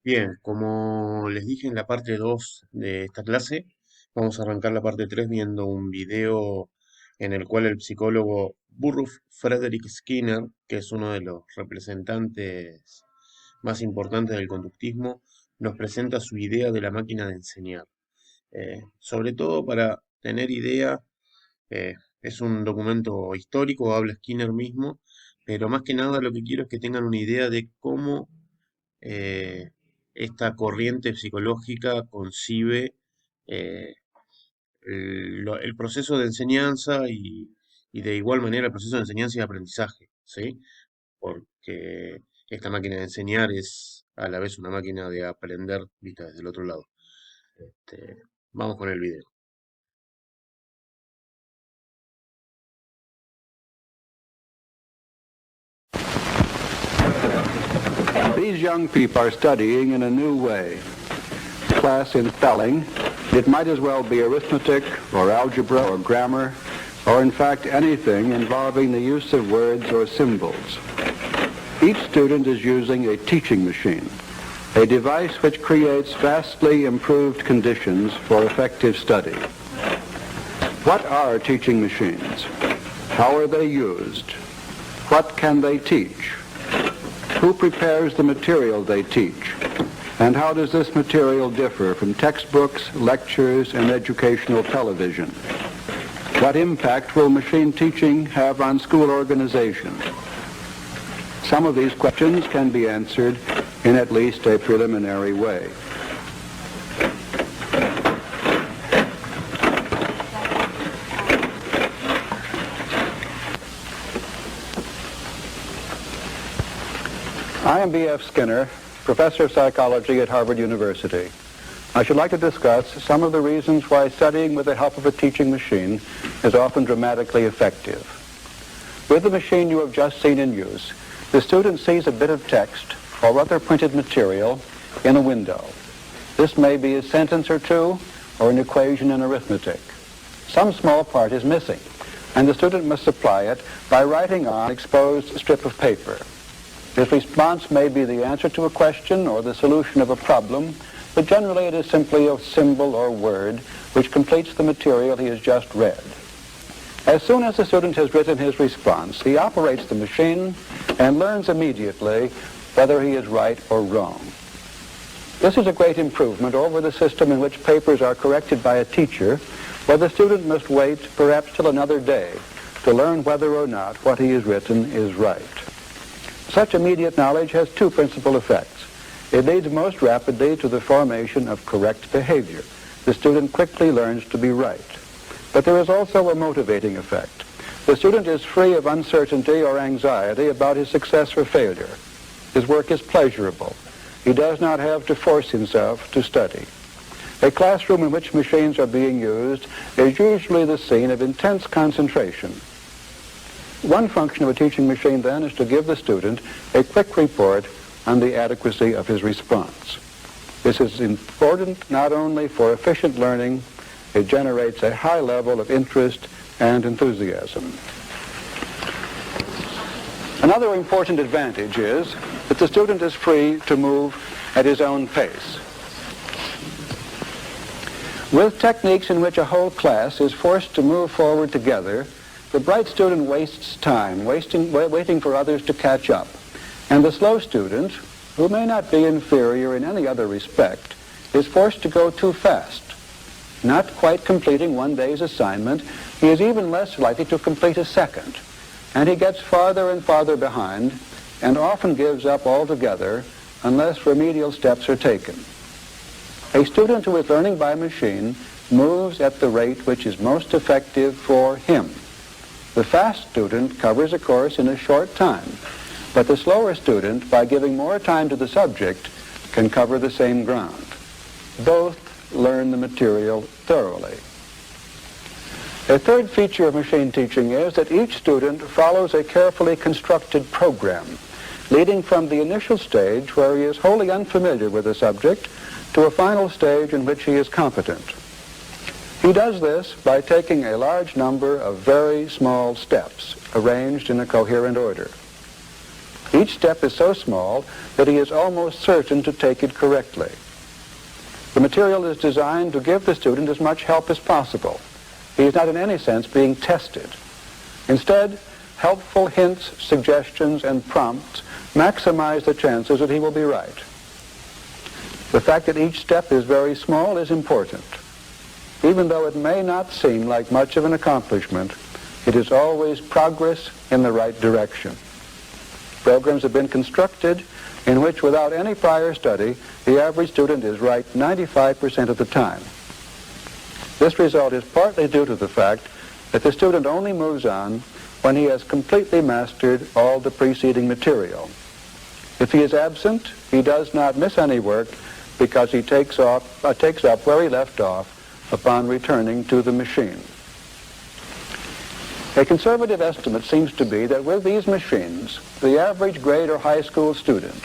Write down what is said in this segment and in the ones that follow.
Bien, como les dije en la parte 2 de esta clase, vamos a arrancar la parte 3 viendo un video en el cual el psicólogo Burruf Frederick Skinner, que es uno de los representantes más importantes del conductismo, nos presenta su idea de la máquina de enseñar. Sobre todo para tener idea, es un documento histórico, habla Skinner mismo, pero más que nada lo que quiero es que tengan una idea de cómo eh, esta corriente psicológica concibe eh, el proceso de enseñanza y de igual manera el proceso de enseñanza y aprendizaje, ¿sí? Porque esta máquina de enseñar es a la vez una máquina de aprender vista desde el otro lado. Vamos con el video. These young people are studying in a new way. Class in spelling, it might as well be arithmetic or algebra or grammar or in fact anything involving the use of words or symbols. Each student is using a teaching machine, a device which creates vastly improved conditions for effective study. What are teaching machines? How are they used? What can they teach? Who prepares the material they teach? And how does this material differ from textbooks, lectures, and educational television? What impact will machine teaching have on school organization? Some of these questions can be answered in at least a preliminary way. I am B.F. Skinner, professor of psychology at Harvard University. I should like to discuss some of the reasons why studying with the help of a teaching machine is often dramatically effective. With the machine you have just seen in use, the student sees a bit of text or other printed material in a window. This may be a sentence or two or an equation in arithmetic. Some small part is missing, and the student must supply it by writing on an exposed strip of paper. His response may be the answer to a question or the solution of a problem, but generally it is simply a symbol or word which completes the material he has just read. As soon as the student has written his response, he operates the machine and learns immediately whether he is right or wrong. This is a great improvement over the system in which papers are corrected by a teacher, where the student must wait perhaps till another day to learn whether or not what he has written is right. Such immediate knowledge has two principal effects. It leads most rapidly to the formation of correct behavior. The student quickly learns to be right. But there is also a motivating effect. The student is free of uncertainty or anxiety about his success or failure. His work is pleasurable. He does not have to force himself to study. A classroom in which machines are being used is usually the scene of intense concentration. One function of a teaching machine, then, is to give the student a quick report on the adequacy of his response. This is important not only for efficient learning, it generates a high level of interest and enthusiasm. Another important advantage is that the student is free to move at his own pace. With techniques in which a whole class is forced to move forward together, the bright student wastes time, waiting for others to catch up. And the slow student, who may not be inferior in any other respect, is forced to go too fast. Not quite completing one day's assignment, he is even less likely to complete a second. And he gets farther and farther behind and often gives up altogether unless remedial steps are taken. A student who is learning by machine moves at the rate which is most effective for him. The fast student covers a course in a short time, but the slower student, by giving more time to the subject, can cover the same ground. Both learn the material thoroughly. A third feature of machine teaching is that each student follows a carefully constructed program, leading from the initial stage where he is wholly unfamiliar with the subject to a final stage in which he is competent. He does this by taking a large number of very small steps arranged in a coherent order. Each step is so small that he is almost certain to take it correctly. The material is designed to give the student as much help as possible. He is not in any sense being tested. Instead, helpful hints, suggestions, and prompts maximize the chances that he will be right. The fact that each step is very small is important. Even though it may not seem like much of an accomplishment, it is always progress in the right direction. Programs have been constructed in which, without any prior study, the average student is right 95% of the time. This result is partly due to the fact that the student only moves on when he has completely mastered all the preceding material. If he is absent, he does not miss any work because he takes up where he left off upon returning to the machine. A conservative estimate seems to be that with these machines, the average grade or high school student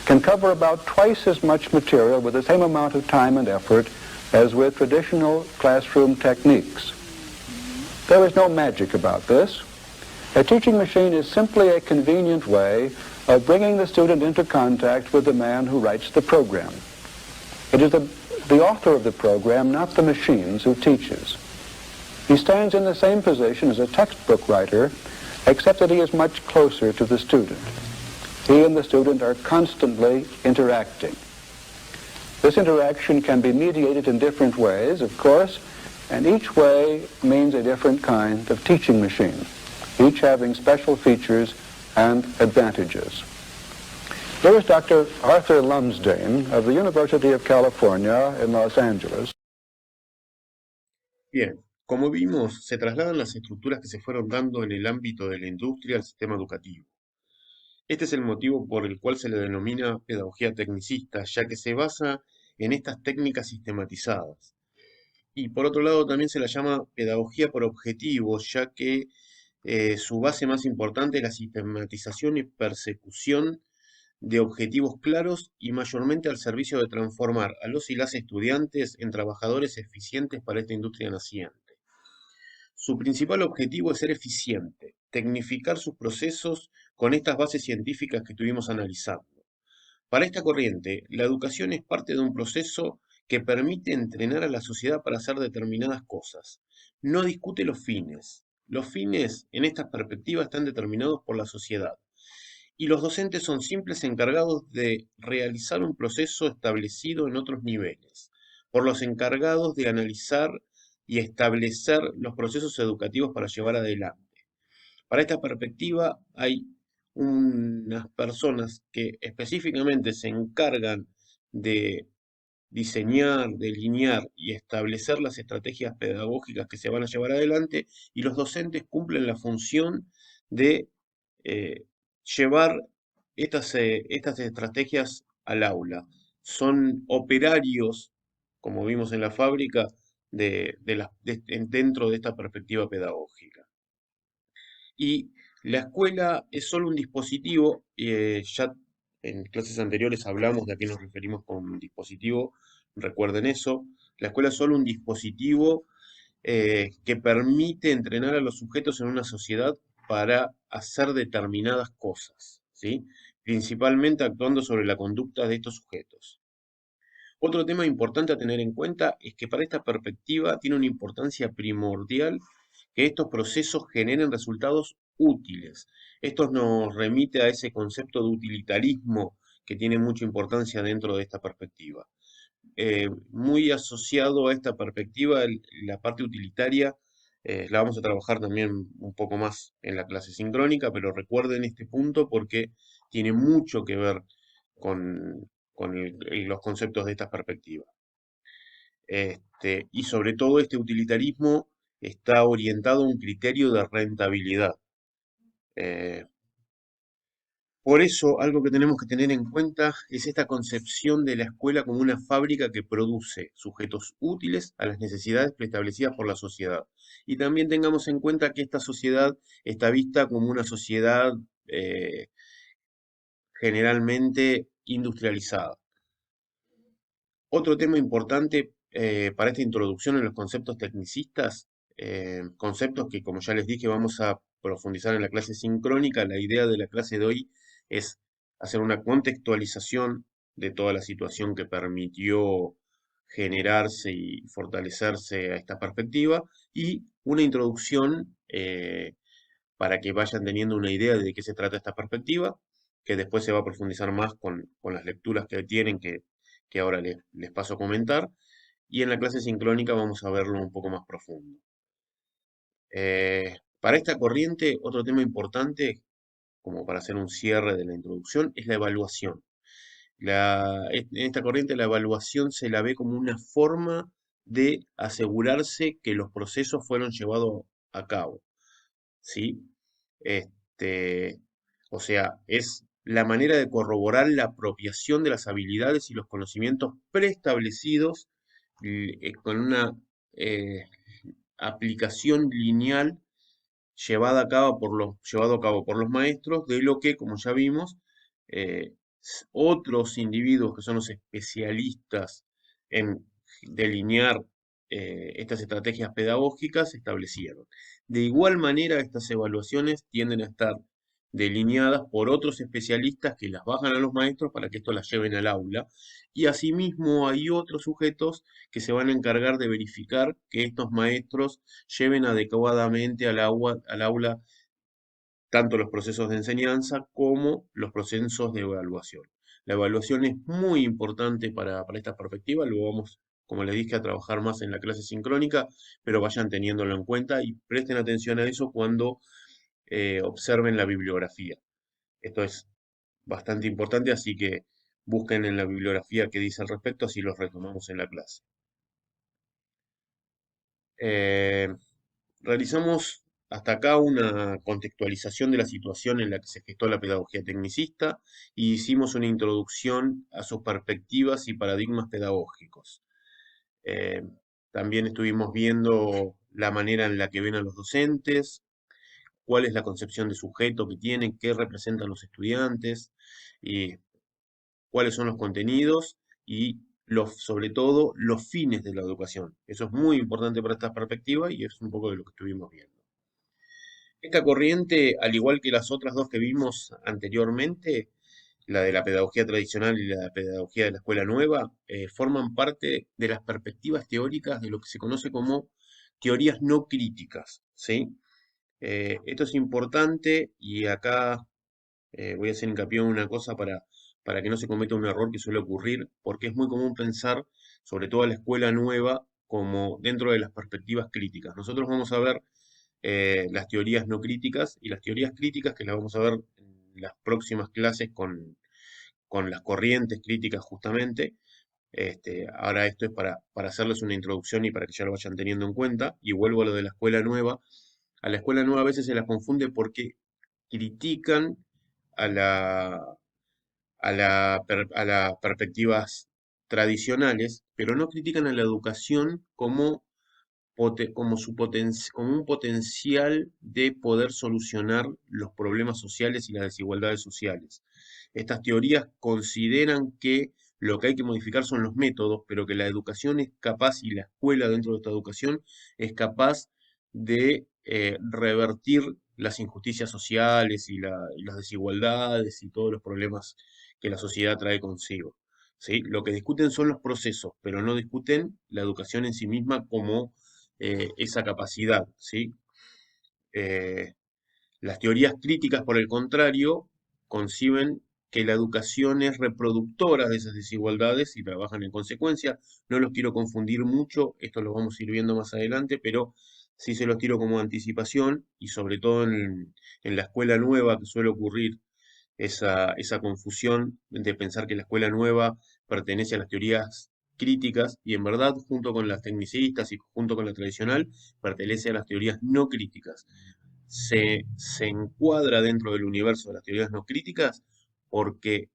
can cover about twice as much material with the same amount of time and effort as with traditional classroom techniques. There is no magic about this. A teaching machine is simply a convenient way of bringing the student into contact with the man who writes the program. It is the author of the program, not the machines, who teaches. He stands in the same position as a textbook writer, except that he is much closer to the student. He and the student are constantly interacting. This interaction can be mediated in different ways, of course, and each way means a different kind of teaching machine, each having special features and advantages. There is Dr. Arthur Lumsdaine of the University of California in Los Angeles. Bien, como vimos, se trasladan las estructuras que se fueron dando en el ámbito de la industria al sistema educativo. Este es el motivo por el cual se le denomina pedagogía tecnicista, ya que se basa en estas técnicas sistematizadas. Y por otro lado también se la llama pedagogía por objetivos, ya que su base más importante es la sistematización y persecución de objetivos claros y mayormente al servicio de transformar a los y las estudiantes en trabajadores eficientes para esta industria naciente. Su principal objetivo es ser eficiente, tecnificar sus procesos con estas bases científicas que estuvimos analizando. Para esta corriente, la educación es parte de un proceso que permite entrenar a la sociedad para hacer determinadas cosas. No discute los fines. Los fines en esta perspectiva están determinados por la sociedad. Y los docentes son simples encargados de realizar un proceso establecido en otros niveles, por los encargados de analizar y establecer los procesos educativos para llevar adelante. Para esta perspectiva hay unas personas que específicamente se encargan de diseñar, delinear y establecer las estrategias pedagógicas que se van a llevar adelante y los docentes cumplen la función de eh, llevar estas estrategias al aula. Son operarios, como vimos en la fábrica, dentro de esta perspectiva pedagógica. Y la escuela es solo un dispositivo, ya en clases anteriores hablamos de a qué nos referimos con dispositivo, recuerden eso, la escuela es solo un dispositivo que permite entrenar a los sujetos en una sociedad para hacer determinadas cosas, ¿sí? Principalmente actuando sobre la conducta de estos sujetos. Otro tema importante a tener en cuenta es que para esta perspectiva tiene una importancia primordial que estos procesos generen resultados útiles. Esto nos remite a ese concepto de utilitarismo que tiene mucha importancia dentro de esta perspectiva. Muy asociado a esta perspectiva, la parte utilitaria, la vamos a trabajar también un poco más en la clase sincrónica, pero recuerden este punto porque tiene mucho que ver con los conceptos de esta perspectiva. Y sobre todo este utilitarismo está orientado a un criterio de rentabilidad. Eh, por eso, algo que tenemos que tener en cuenta es esta concepción de la escuela como una fábrica que produce sujetos útiles a las necesidades preestablecidas por la sociedad. Y también tengamos en cuenta que esta sociedad está vista como una sociedad generalmente industrializada. Otro tema importante para esta introducción en los conceptos tecnicistas, conceptos que como ya les dije vamos a profundizar en la clase sincrónica, la idea de la clase de hoy es hacer una contextualización de toda la situación que permitió generarse y fortalecerse a esta perspectiva y una introducción para que vayan teniendo una idea de qué se trata esta perspectiva, que después se va a profundizar más con las lecturas que tienen, que ahora les paso a comentar, y en la clase sincrónica vamos a verlo un poco más profundo. Para esta corriente, otro tema importante, como para hacer un cierre de la introducción, es la evaluación. En esta corriente la evaluación se la ve como una forma de asegurarse que los procesos fueron llevados a cabo, ¿sí? Este, o sea, es la manera de corroborar la apropiación de las habilidades y los conocimientos preestablecidos con una eh, aplicación lineal llevado a cabo por los maestros de lo que, como ya vimos, otros individuos que son los especialistas en delinear estas estrategias pedagógicas establecieron. De igual manera, estas evaluaciones tienden a estar delineadas por otros especialistas que las bajan a los maestros para que esto las lleven al aula. Y asimismo hay otros sujetos que se van a encargar de verificar que estos maestros lleven adecuadamente al aula tanto los procesos de enseñanza como los procesos de evaluación. La evaluación es muy importante para esta perspectiva, lo vamos, como les dije, a trabajar más en la clase sincrónica, pero vayan teniéndolo en cuenta y presten atención a eso cuando observen la bibliografía. Esto es bastante importante, así que busquen en la bibliografía qué dice al respecto, así los retomamos en la clase. Eh, Realizamos hasta acá una contextualización de la situación en la que se gestó la pedagogía tecnicista y hicimos una introducción a sus perspectivas y paradigmas pedagógicos. Eh, También estuvimos viendo la manera en la que ven a los docentes, cuál es la concepción de sujeto que tienen, qué representan los estudiantes y cuáles son los contenidos y sobre todo los fines de la educación. Eso es muy importante para esta perspectiva y es un poco de lo que estuvimos viendo. Esta corriente, al igual que las otras dos que vimos anteriormente, la de la pedagogía tradicional y la pedagogía de la escuela nueva, forman parte de las perspectivas teóricas de lo que se conoce como teorías no críticas, ¿sí? Esto es importante y acá voy a hacer hincapié en una cosa para que no se cometa un error que suele ocurrir, porque es muy común pensar, sobre todo a la escuela nueva, como dentro de las perspectivas críticas. Nosotros vamos a ver las teorías no críticas y las teorías críticas que las vamos a ver en las próximas clases con las corrientes críticas justamente. Ahora esto es para hacerles una introducción y para que ya lo vayan teniendo en cuenta. Y vuelvo a lo de la escuela nueva. A la escuela nueva a veces se la confunde porque critican a a las perspectivas tradicionales, pero no critican a la educación como, como un potencial de poder solucionar los problemas sociales y las desigualdades sociales. Estas teorías consideran que lo que hay que modificar son los métodos, pero que la educación es capaz y la escuela dentro de esta educación es capaz de revertir las injusticias sociales y las desigualdades y todos los problemas que la sociedad trae consigo. ¿Sí? Lo que discuten son los procesos, pero no discuten la educación en sí misma como esa capacidad. ¿Sí? Eh, las teorías críticas, por el contrario, conciben que la educación es reproductora de esas desigualdades y trabajan en consecuencia. No los quiero confundir mucho, esto lo vamos a ir viendo más adelante, pero sí se los tiro como anticipación y sobre todo en la escuela nueva que suele ocurrir esa confusión de pensar que la escuela nueva pertenece a las teorías críticas y en verdad junto con las tecnicistas y junto con la tradicional pertenece a las teorías no críticas. Se encuadra dentro del universo de las teorías no críticas porque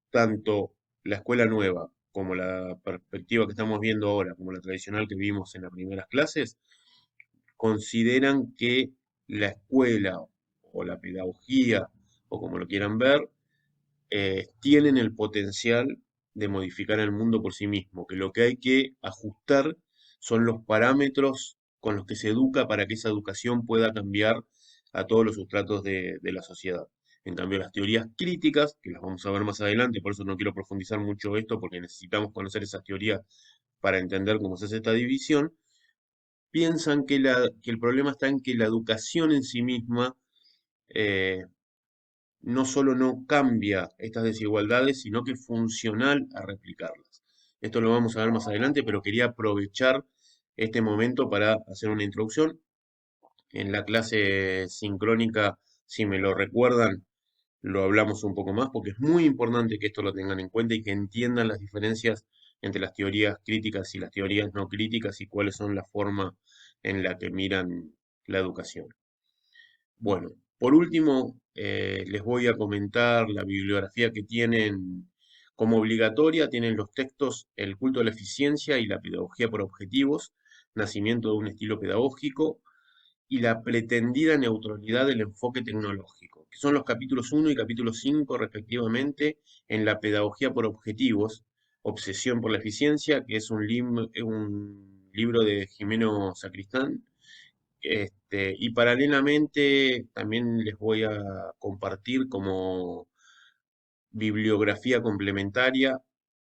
tanto la escuela nueva como la perspectiva que estamos viendo ahora, como la tradicional que vimos en las primeras clases, consideran que la escuela o la pedagogía, o como lo quieran ver, tienen el potencial de modificar el mundo por sí mismo, que lo que hay que ajustar son los parámetros con los que se educa para que esa educación pueda cambiar a todos los sustratos de la sociedad. En cambio, las teorías críticas, que las vamos a ver más adelante, por eso no quiero profundizar mucho esto, porque necesitamos conocer esas teorías para entender cómo se hace esta división, piensan que el problema está en que la educación en sí misma eh, no solo no cambia estas desigualdades, sino que es funcional a replicarlas. Esto lo vamos a ver más adelante, pero quería aprovechar este momento para hacer una introducción. En la clase sincrónica, si me lo recuerdan, lo hablamos un poco más, porque es muy importante que esto lo tengan en cuenta y que entiendan las diferencias entre las teorías críticas y las teorías no críticas y cuáles son la forma en la que miran la educación. Bueno, por último, les voy a comentar la bibliografía que tienen como obligatoria. Tienen los textos El culto a la eficiencia y la pedagogía por objetivos, Nacimiento de un estilo pedagógico y la pretendida neutralidad del enfoque tecnológico, que son los capítulos 1 y capítulo 5 respectivamente en la pedagogía por objetivos, Obsesión por la eficiencia, que es un libro de Jimeno Sacristán, y paralelamente también les voy a compartir como bibliografía complementaria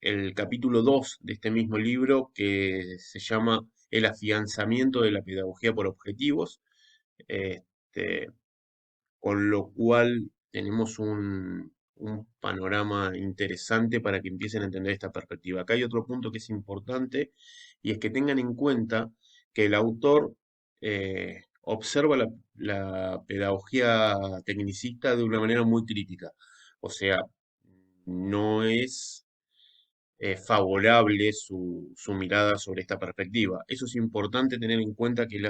el capítulo 2 de este mismo libro que se llama El afianzamiento de la pedagogía por objetivos, este, con lo cual tenemos un panorama interesante para que empiecen a entender esta perspectiva. Acá hay otro punto que es importante y es que tengan en cuenta que el autor observa la pedagogía tecnicista de una manera muy crítica. O sea, no es favorable su mirada sobre esta perspectiva. Eso es importante tener en cuenta que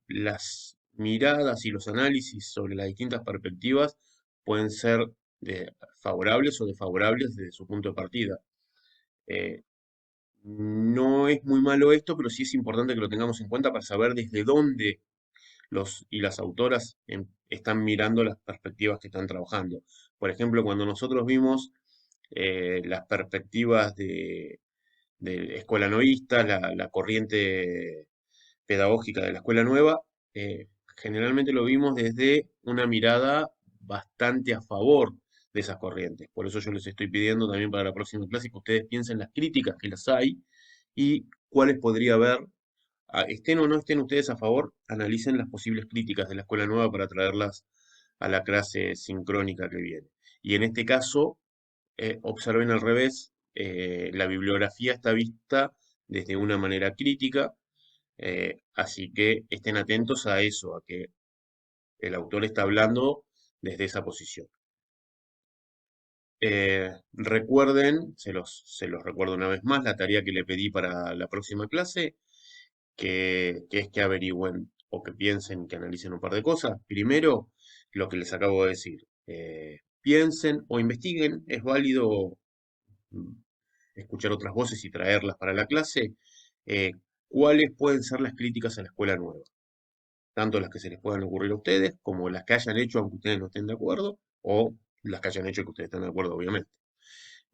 las miradas y los análisis sobre las distintas perspectivas pueden ser favorables o desfavorables desde su punto de partida. Eh, no es muy malo esto, pero sí es importante que lo tengamos en cuenta para saber desde dónde los y las autoras están mirando las perspectivas que están trabajando. Por ejemplo, cuando nosotros vimos las perspectivas de escuela noísta, la corriente pedagógica de la escuela nueva, generalmente lo vimos desde una mirada bastante a favor de esas corrientes. Por eso yo les estoy pidiendo también para la próxima clase que ustedes piensen las críticas que las hay y cuáles podría haber. Estén o no estén ustedes a favor, analicen las posibles críticas de la escuela nueva para traerlas a la clase sincrónica que viene. Y en este caso, observen al revés, la bibliografía está vista desde una manera crítica, así que estén atentos a eso, a que el autor está hablando desde esa posición. Recuerden, se los recuerdo una vez más, la tarea que le pedí para la próxima clase, que es que averigüen o que piensen, que analicen un par de cosas. Primero, lo que les acabo de decir. Piensen o investiguen, es válido mm, escuchar otras voces y traerlas para la clase. eh, ¿Cuáles pueden ser las críticas a la escuela nueva? Tanto las que se les puedan ocurrir a ustedes, como las que hayan hecho aunque ustedes no estén de acuerdo, o las que hayan hecho que ustedes estén de acuerdo, obviamente.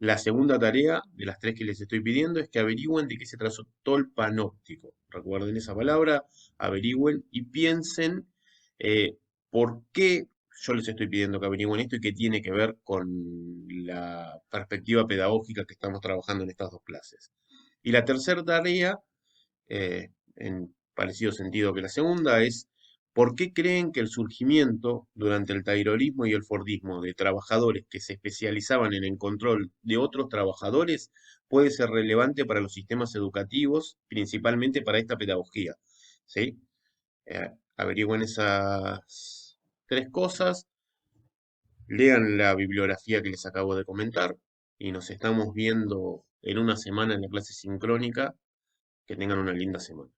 La segunda tarea de las tres que les estoy pidiendo es que averigüen de qué se trató el panóptico. Recuerden esa palabra, averigüen y piensen eh, por qué yo les estoy pidiendo que averigüen esto y qué tiene que ver con la perspectiva pedagógica que estamos trabajando en estas dos clases. Y la tercera tarea en parecido sentido que la segunda, es ¿por qué creen que el surgimiento durante el taylorismo y el fordismo de trabajadores que se especializaban en el control de otros trabajadores puede ser relevante para los sistemas educativos, principalmente para esta pedagogía? ¿Sí? Averigüen esas tres cosas, lean la bibliografía que les acabo de comentar y nos estamos viendo en una semana en la clase sincrónica. Que tengan una linda semana.